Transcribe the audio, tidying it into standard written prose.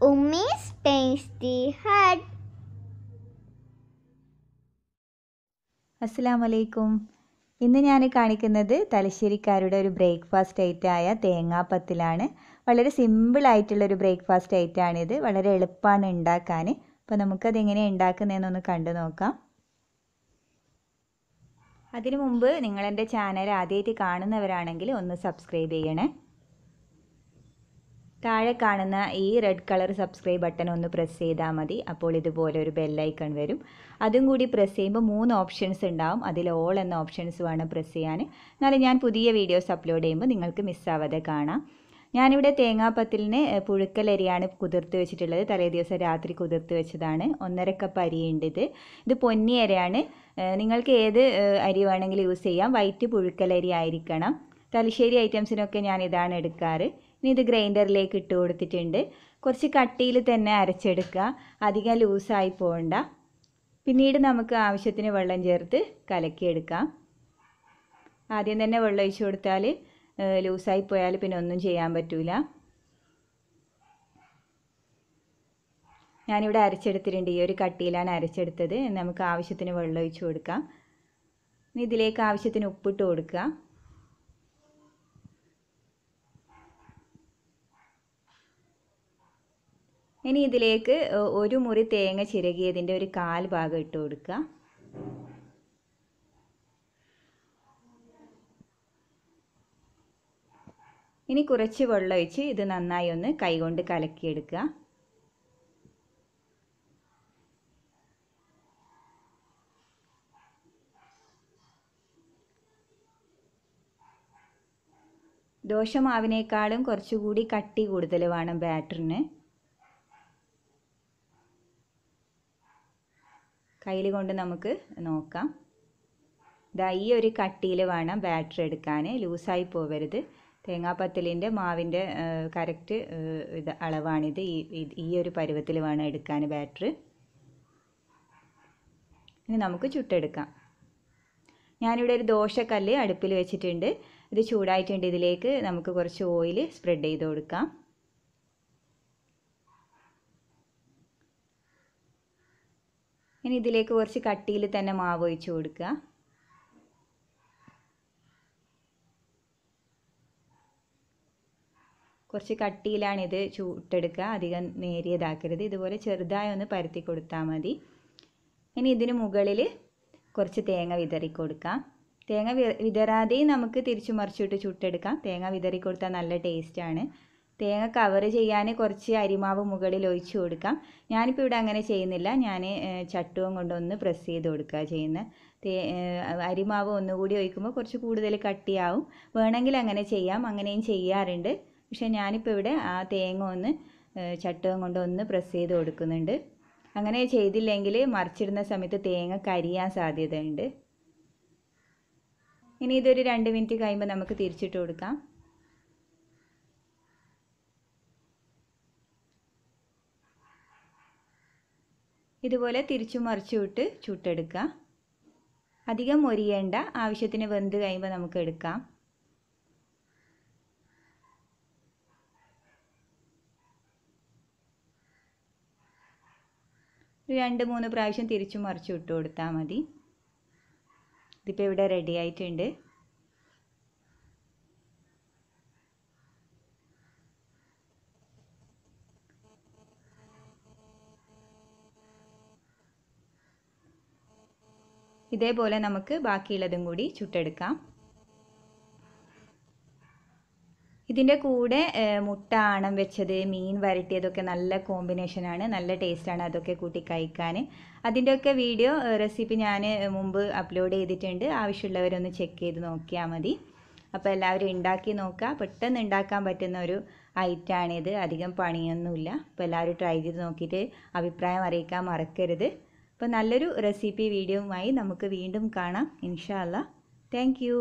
Ummy's Tasty Hut. അസ്സലാമലൈക്കും. ഇന്ന് ഞാൻ കാണിക്കുന്നത് തലശ്ശേരിക്കാരുടെ ഒരു ബ്രേക്ക്ഫാസ്റ്റ് ഐറ്റമായ തേങ്ങാപ്പത്തിലാണ്. വളരെ സിമ്പിളായിട്ടുള്ളൊരു ബ്രേക്ക്ഫാസ്റ്റ് ഐറ്റമാണിത്. വളരെ എളുപ്പമാണ് ഉണ്ടാക്കാൻ. അപ്പോൾ നമുക്കത് എങ്ങനെയാണ് ഉണ്ടാക്കുന്നതെന്നൊന്ന് കണ്ടു നോക്കാം. അതിനു മുമ്പ് നിങ്ങളെൻ്റെ ചാനൽ ആദ്യമായിട്ട് കാണുന്നവരാണെങ്കിൽ ഒന്ന് സബ്സ്ക്രൈബ് ചെയ്യണേ. താഴെ കാണുന്ന ഈ റെഡ് കളർ സബ്സ്ക്രൈബ് ബട്ടൺ ഒന്ന് പ്രസ് ചെയ്താൽ മതി. അപ്പോൾ ഇതുപോലെ ഒരു ബെല്ലൈക്കൺ വരും. അതും കൂടി പ്രസ് ചെയ്യുമ്പോൾ 3 ഓപ്ഷൻസ് ഉണ്ടാവും. അതിൽ ഓൾ എന്ന ഓപ്ഷൻസ് വേണം പ്രസ് ചെയ്യാൻ. എന്നാലും ഞാൻ പുതിയ വീഡിയോസ് അപ്ലോഡ് ചെയ്യുമ്പോൾ നിങ്ങൾക്ക് മിസ്സാവാതെ കാണാം. ഞാനിവിടെ തേങ്ങാപ്പത്തിലിന് പുഴുക്കലരിയാണ് കുതിർത്ത് വെച്ചിട്ടുള്ളത്. തലേ ദിവസം രാത്രി കുതിർത്ത് വെച്ചതാണ്. 1.5 കപ്പ് അരിയുണ്ട്. ഇത് പൊന്നി അരിയാണ്. നിങ്ങൾക്ക് ഏത് അരി വേണമെങ്കിലും യൂസ് ചെയ്യാം. വൈറ്റ് പുഴുക്കലരി ആയിരിക്കണം. തലശ്ശേരി ഐറ്റംസിനൊക്കെ ഞാൻ ഇതാണ് എടുക്കാറ്. ഇനി ഇത് ഗ്രൈൻഡറിലേക്ക് ഇട്ട് കൊടുത്തിട്ടുണ്ട്. കുറച്ച് കട്ടിയിൽ തന്നെ അരച്ചെടുക്കുക. അധികം ലൂസായി പോകണ്ട. പിന്നീട് നമുക്ക് ആവശ്യത്തിന് വെള്ളം ചേർത്ത് കലക്കിയെടുക്കാം. ആദ്യം തന്നെ വെള്ളം ഒഴിച്ച് കൊടുത്താൽ ലൂസായി പോയാൽ പിന്നെ ഒന്നും ചെയ്യാൻ പറ്റില്ല. ഞാനിവിടെ അരച്ചെടുത്തിട്ടുണ്ട്. ഈ ഒരു കട്ടിയിലാണ് അരച്ചെടുത്തത്. നമുക്ക് ആവശ്യത്തിന് വെള്ളം ഒഴിച്ച് കൊടുക്കാം. ഇനി ഇതിലേക്ക് ആവശ്യത്തിന് ഉപ്പിട്ട് കൊടുക്കുക. ഇനി ഇതിലേക്ക് 1 മുറി തേങ്ങ ചിരകിയതിൻ്റെ ഒരു 1/4 ഭാഗം ഇട്ട് കൊടുക്കുക. ഇനി കുറച്ച് വെള്ളം ഒഴിച്ച് ഇത് നന്നായി ഒന്ന് കൈകൊണ്ട് കലക്കിയെടുക്കുക. ദോശമാവിനേക്കാളും കുറച്ചുകൂടി കട്ടി കൂടുതൽ വേണം ബാറ്ററിന്. കയ്യിൽ കൊണ്ട് നമുക്ക് നോക്കാം. ഇതാ ഈ ഒരു കട്ടിയിൽ വേണം ബാറ്റർ എടുക്കാൻ. ലൂസായി പോവരുത്. തേങ്ങാപ്പത്തലിൻ്റെ മാവിൻ്റെ കറക്റ്റ് അളവാണിത്. ഈ ഒരു പരുവത്തിൽ വേണം എടുക്കാൻ ബാറ്റർ. ഇനി നമുക്ക് ചുട്ടെടുക്കാം. ഞാനിവിടെ ഒരു ദോശക്കല്ല് അടുപ്പിൽ വെച്ചിട്ടുണ്ട്. ഇത് ചൂടായിട്ടുണ്ട്. ഇതിലേക്ക് നമുക്ക് കുറച്ച് ഓയിൽ സ്പ്രെഡ് ചെയ്ത് കൊടുക്കാം. ഇനി ഇതിലേക്ക് കുറച്ച് കട്ടിയിൽ തന്നെ മാവ് ഒഴിച്ച് കൊടുക്കുക. കുറച്ച് കട്ടിയിലാണിത് ചുട്ടെടുക്കുക. അധികം നേരിയതാക്കരുത്. ഇതുപോലെ ചെറുതായി ഒന്ന് പരത്തി കൊടുത്താൽ മതി. ഇനി ഇതിന് മുകളിൽ കുറച്ച് തേങ്ങ വിതറി കൊടുക്കാം. തേങ്ങ വിതറാതെയും നമുക്ക് തിരിച്ചു മറിച്ചിട്ട് ചുട്ടെടുക്കാം. തേങ്ങ വിതറി കൊടുത്താൽ നല്ല ടേസ്റ്റാണ്. തേങ്ങ കവർ ചെയ്യാൻ കുറച്ച് അരിമാവ് മുകളിൽ ഒഴിച്ച് കൊടുക്കാം. ഞാനിപ്പോൾ ഇവിടെ അങ്ങനെ ചെയ്യുന്നില്ല. ഞാൻ ചട്ടുകം കൊണ്ടൊന്ന് പ്രസ് ചെയ്ത് കൊടുക്കുക ചെയ്യുന്നത്. അരിമാവ് ഒന്നുകൂടി ഒഴിക്കുമ്പോൾ കുറച്ച് കൂടുതൽ കട്ടിയാവും. വേണമെങ്കിൽ അങ്ങനെ ചെയ്യാം. അങ്ങനെയും ചെയ്യാറുണ്ട്. പക്ഷേ ഞാനിപ്പോൾ ഇവിടെ ആ തേങ്ങ ഒന്ന് ചട്ടുകം കൊണ്ടൊന്ന് പ്രസ് ചെയ്ത് കൊടുക്കുന്നുണ്ട്. അങ്ങനെ ചെയ്തില്ലെങ്കിൽ മറിച്ചിടുന്ന സമയത്ത് തേങ്ങ കരിയാൻ സാധ്യതയുണ്ട്. ഇനി ഇതൊരു 2 മിനിറ്റ് കഴിയുമ്പോൾ നമുക്ക് തിരിച്ചിട്ട് കൊടുക്കാം. ഇതുപോലെ തിരിച്ചു മറിച്ചു വിട്ട് ചുട്ടെടുക്കുക. അധികം മൊരിയേണ്ട. ആവശ്യത്തിന് വെന്ത് കഴിയുമ്പോൾ നമുക്ക് എടുക്കാം. ഒരു 2-3 പ്രാവശ്യം തിരിച്ചു മറിച്ചു വിട്ട് കൊടുത്താൽ മതി. ഇതിപ്പോൾ ഇവിടെ റെഡി ആയിട്ടുണ്ട്. ഇതേപോലെ നമുക്ക് ബാക്കിയുള്ളതും കൂടി ചുട്ടെടുക്കാം. ഇതിൻ്റെ കൂടെ മുട്ട ആണം വെച്ചത്, മീൻ വരട്ടിയതൊക്കെ നല്ല കോമ്പിനേഷനാണ്. നല്ല ടേസ്റ്റാണ് അതൊക്കെ കൂട്ടി കഴിക്കാൻ. അതിൻ്റെയൊക്കെ വീഡിയോ റെസിപ്പി ഞാൻ മുമ്പ് അപ്ലോഡ് ചെയ്തിട്ടുണ്ട്. ആവശ്യമുള്ളവരൊന്ന് ചെക്ക് ചെയ്ത് നോക്കിയാൽ മതി. അപ്പോൾ എല്ലാവരും ഉണ്ടാക്കി നോക്കുക. പെട്ടെന്ന് ഉണ്ടാക്കാൻ പറ്റുന്ന ഒരു ഐറ്റമാണിത്. അധികം പണിയൊന്നുമില്ല. അപ്പോൾ എല്ലാവരും ട്രൈ ചെയ്ത് നോക്കിയിട്ട് അഭിപ്രായം അറിയിക്കാൻ മറക്കരുത്. അപ്പോൾ നല്ലൊരു റെസിപ്പി വീഡിയോയുമായി നമുക്ക് വീണ്ടും കാണാം ഇൻഷാ അല്ലാ. Thank you.